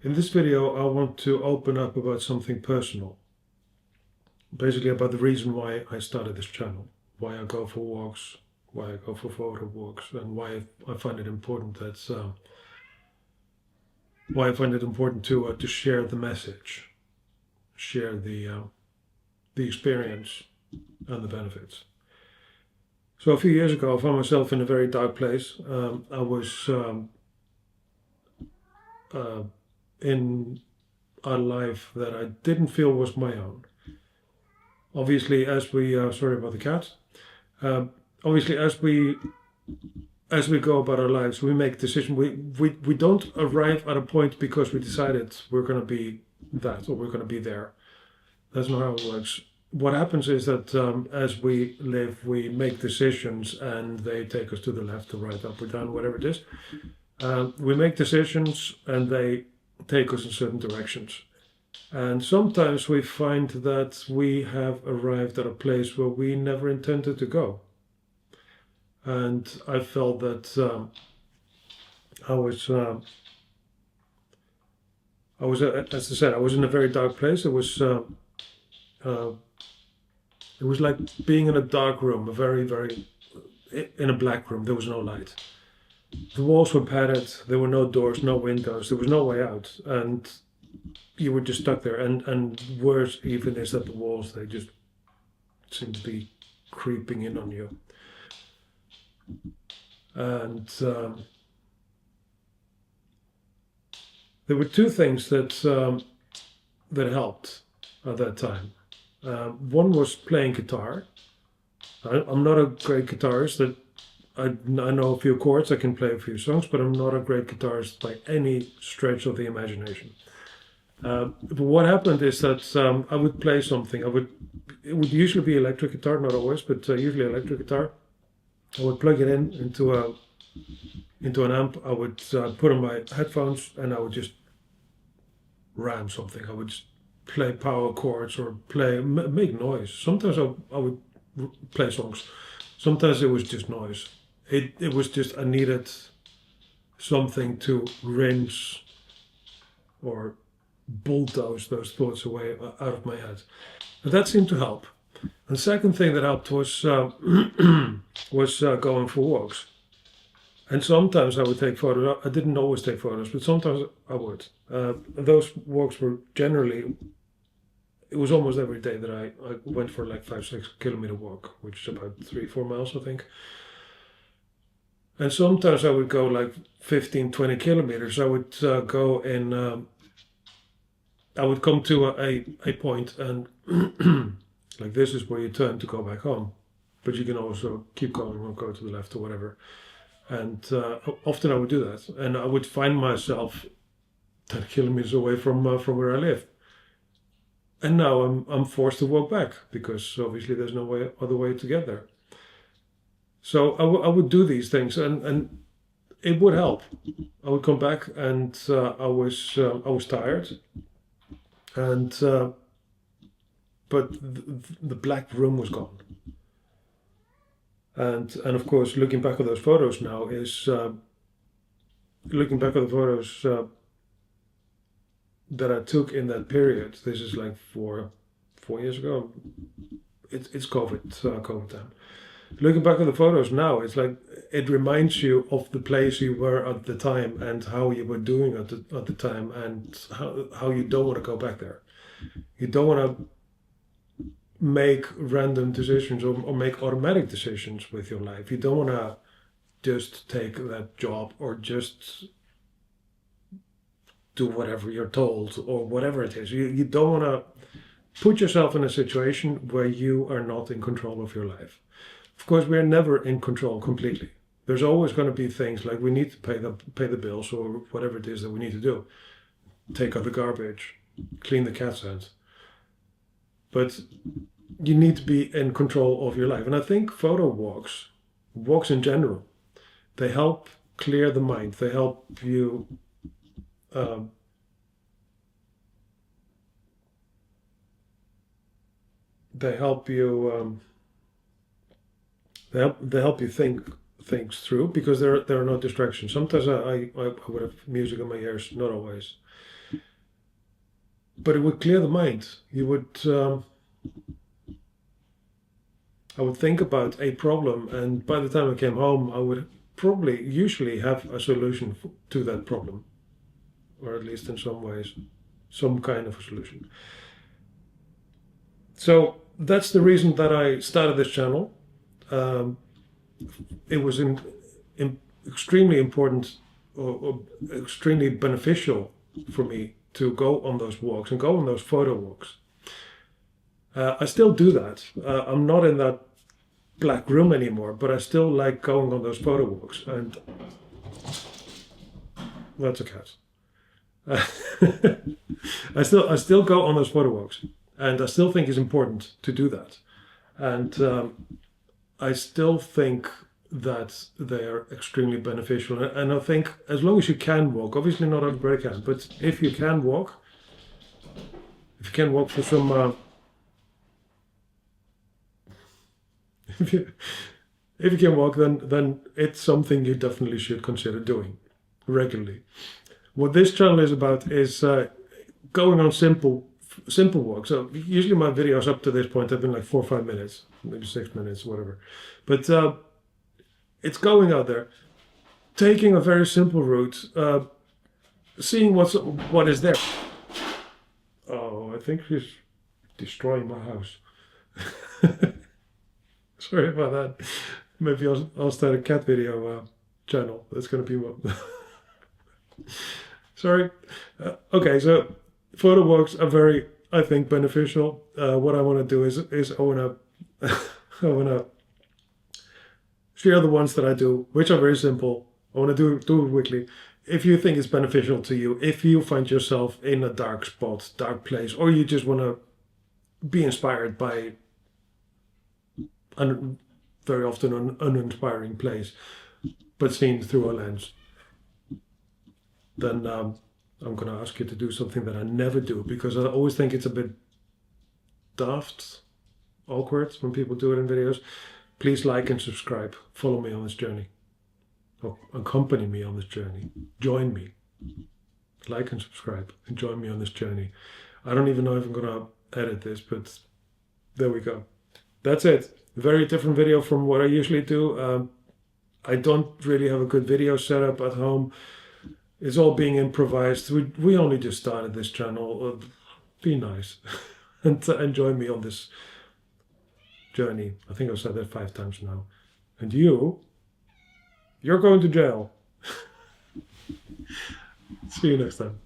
In this video, I want to open up about something personal. Basically about the reason why I started this channel, why I go for walks, why I go for photo walks, and why I find it important to share the message, share the experience and the benefits. So a few years ago, I found myself in a very dark place. I was in a life that I didn't feel was my own. Obviously, as we sorry about the cat. Obviously, as we go about our lives, we make decisions. We don't arrive at a point because we decided we're going to be that or we're going to be there. That's not how it works. What happens is that as we live, we make decisions and they take us to the left, or right, up or down, whatever it is. We make decisions and they take us in certain directions. And sometimes we find that we have arrived at a place where we never intended to go. And I felt that as I said, I was in a very dark place. It was like being in a dark room, in a black room. There was no light. The walls were padded. There were no doors, no windows. There was no way out, and you were just stuck there. And worse even is that the walls, they just seem to be creeping in on you. And there were two things that helped at that time. One was playing guitar. I'm not a great guitarist. That I know a few chords, I can play a few songs, but I'm not a great guitarist by any stretch of the imagination. But what happened is that I would play something. It would usually be electric guitar, not always, but usually electric guitar. I would plug it into an amp. I would put on my headphones and I would just ram something. I would just play power chords or make noise. Sometimes I would play songs. Sometimes it was just noise. It was just, I needed something to rinse or bulldoze those thoughts away out of my head. And that seemed to help. And the second thing that helped was going for walks. And sometimes I would take photos. I didn't always take photos, but sometimes I would. Those walks were generally, it was almost every day that I went for like 5-6 kilometer walk, which is about 3-4 miles, I think. And sometimes I would go like 15-20 kilometers. I would go in, I would come to a point and like this is where you turn to go back home. But you can also keep going or go to the left or whatever. And often I would do that. And I would find myself 10 kilometers away from where I live. And now I'm forced to walk back because obviously there's no other way to get there. So I would do these things and it would help. I would come back and I was tired, and but the black room was gone. And of course, looking back at those photos now is looking back at the photos that I took in that period. This is like 4 years ago. It's COVID time. Looking back at the photos now, it's like it reminds you of the place you were at the time and how you were doing at the time, and how you don't want to go back there. You don't want to make random decisions or make automatic decisions with your life. You don't want to just take that job or just do whatever you're told or whatever it is. You don't want to put yourself in a situation where you are not in control of your life. Of course, we're never in control completely. There's always going to be things like we need to pay the bills or whatever it is that we need to do. Take out the garbage, clean the cat's out. But you need to be in control of your life. And I think photo walks in general, they help clear the mind. They help you they help you think things through because there are no distractions. Sometimes I would have music in my ears, not always. But it would clear the mind. You would I would think about a problem, and by the time I came home, I would probably usually have a solution to that problem, or at least in some ways, some kind of a solution. So that's the reason that I started this channel. It was extremely important or extremely beneficial for me to go on those walks and go on those photo walks. I still do that. I'm not in that black room anymore, but I still like going on those photo walks. And that's a cat. I still go on those photo walks, and I still think it's important to do that. And I still think that they are extremely beneficial. And I think as long as you can walk, obviously not everybody can, but if you can walk for some, if you can walk, then it's something you definitely should consider doing regularly. What this channel is about is going on simple walks. So usually my videos up to this point have been like 4 or 5 minutes, maybe 6 minutes, whatever. But it's going out there, taking a very simple route, seeing what is there. Oh, I think she's destroying my house. Sorry about that. Maybe I'll start a cat video channel. That's going to be one. Sorry. Okay, so photo walks are very, I think, beneficial. What I want to do is I want to share the ones that I do, which are very simple. I want to do it weekly. If you think it's beneficial to you, if you find yourself in a dark spot, dark place, or you just want to be inspired by very often an uninspiring place, but seen through a lens, then I'm going to ask you to do something that I never do, because I always think it's a bit daft, awkward when people do it in videos. Please like and subscribe. Follow me on this journey. Or accompany me on this journey. Join me. Like and subscribe and join me on this journey. I don't even know if I'm going to edit this, but there we go. That's it. Very different video from what I usually do. I don't really have a good video setup at home. It's all being improvised. We only just started this channel. Be nice and join me on this journey. I think I've said that 5 times now. And you're going to jail. See you next time.